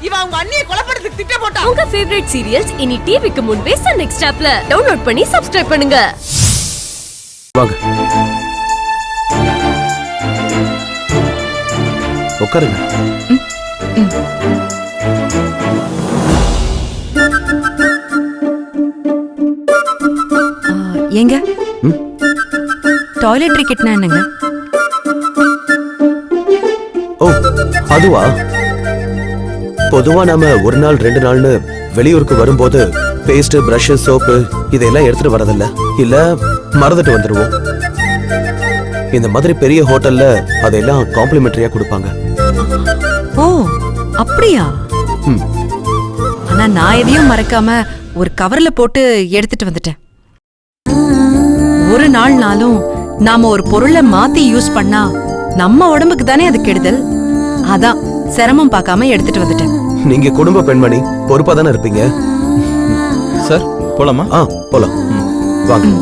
இவன் அவங்க அண்ணியை கொலைப்படுறதுக்கு திட்டம் போட்டான். உங்க ஃபேவரட் சீரியல்ஸ் இனி டிவிக்கு முன்பே சன் நெக்ஸ்ட் ஆப்ல டவுன்லோட் பண்ணி சப்ஸ்கிரைப் பண்ணுங்க. வாங்க உட்காருங்க. ஏங்க டாய்லெட்ரி கிட்னா என்னங்க? ஓ அதுவா, பொதுவா நாம ஒரு நாள் 2 நாள்னு வெளியூருக்கு வரும்போது பேஸ்ட் பிரஷ் சோப்பு இதெல்லாம் எடுத்துட்டு வரதில்ல, இல்ல மறந்துட்டு வந்துருவோம். இந்த மாதிரி பெரிய ஹோட்டல்ல அதெல்லாம் காம்ப்ளிமெண்டரியா கொடுப்பாங்க. ஓ அப்படியா? ஆனா நான் எதையும் மறக்காம ஒரு கவர்ல போட்டு எடுத்துட்டு வந்துட்டேன். ஒரு நாள்னாலும் நாம ஒரு பொருளை மாத்தி யூஸ் பண்ணா நம்ம உடம்புக்கு தானே அது கெடுதல். அதான் சிரமம் பார்க்காம எடுத்துட்டு வந்துட்டேன். நீங்க குடும்ப பெண்மணி, பொறுப்பா தானே இருப்பீங்க. சார் போலாமா? போலாம் வாங்க.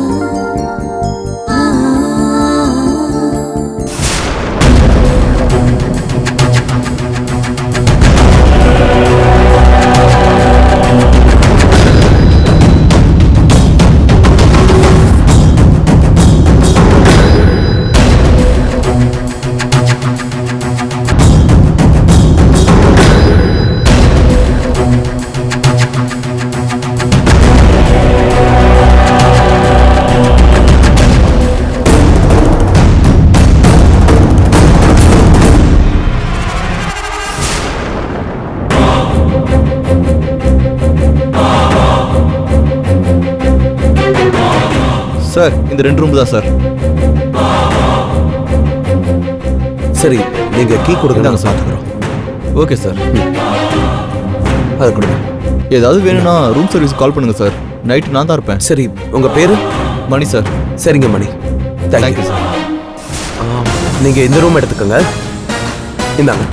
சார் இந்த 2 ரூம் தான் சார். சரி நீங்க கீ கொடுங்க, நாங்க சாப்பிட்டுக்கிறோம். Okay sir. அது கொடுங்க. ஏதாவது வேணும்னா ரூம் சர்வீஸ் கால் பண்ணுங்க சார். நைட் நான் தான் இருப்பேன். சரி உங்க பேரு? மணி சார். சரிங்க மணி, தேங்க்யூ சார். நீங்க இந்த ரூம் எடுத்துக்கோங்க. இந்தாங்க,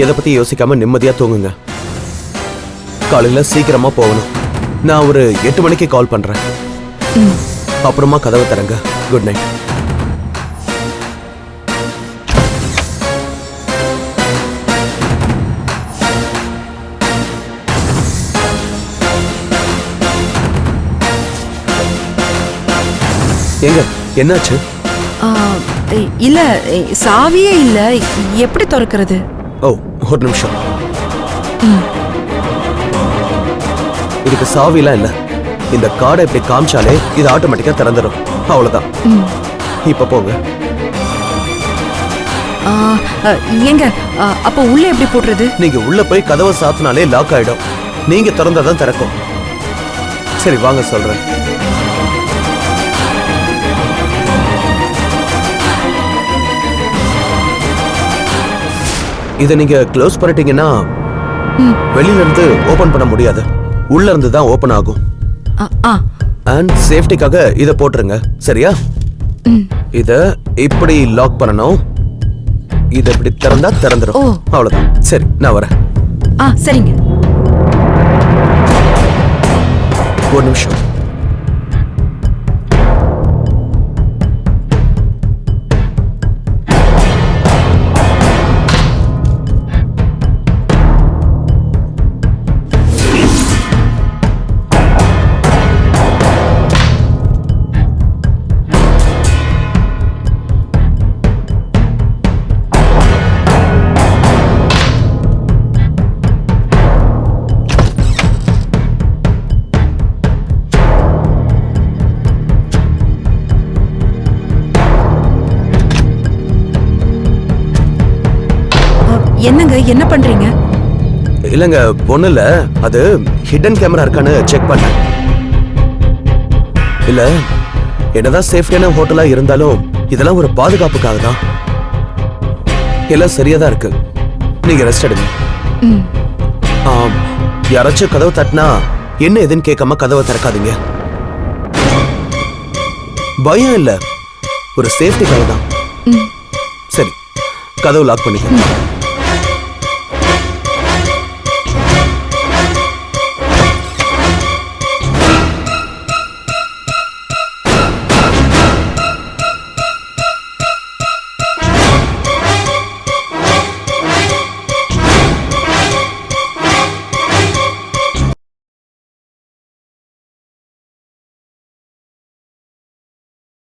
எதை பத்தி யோசிக்காம நிம்மதியா தூங்குங்க. காலையில சீக்கிரமா போகணும். நான் ஒரு 8 மணிக்கு கால் பண்றேன். அப்புறமா கதவை தரங்க. Good night. எங்க என்னாச்சு? இல்ல சாவியே இல்ல, எப்படி திறக்கிறது? ஓ ஒரு நிமிஷம். இதுக்கு சாவிலாம் இல்ல. இந்த கார்டை இப்படி காமிச்சாலே இது ஆட்டோமேட்டிக்கா திறந்துடும். அவ்வளவுதான். இப்ப போங்க. ஏங்க அப்ப உள்ள எப்படி போடுறது? நீங்க உள்ள போய் கதவை சாத்தினாலே லாக் ஆயிடும். நீங்க திறந்தாதான் திறக்கும். சரி வாங்க சொல்றேன். இதை நீங்க க்ளோஸ் பண்ணிட்டீங்கன்னா வெளியில இருந்து ஓபன் பண்ண முடியாது. உள்ள இருந்து தான் ஓபன் ஆகும். அண்ட் சேஃப்டிக்காக இத போட்டுருங்க, சரியா? இத இப்படி லாக் பண்ணணும். இத இப்படி திறந்தா திறந்துரும். அவ்வளவுதான். சரி நான் வரேன். சரிங்க. ஒரு நிமிஷம். என்னங்க என்ன பண்றீங்க? இல்லங்க ஒண்ணு இல்ல, அது ஹிடன் கேமரா இருக்கான்னு செக் பண்ணேன். இல்ல என்னதான் சேஃப்டியான ஹோட்டலா இருந்தாலும் இதெல்லாம் ஒரு பாதுகாப்புக்காக தான். எல்லாம் சரியா தான் இருக்கு. நீங்க ரெஸ்ட் எடுங்க. யாராச்சும் கதவை தட்டினா என்ன எதுன்னு கேட்காம கதவை திறக்காதீங்க. பயம் இல்ல, ஒரு சேஃப்டிக்காக தான். சரி கதவு லாக் பண்ணிக்க.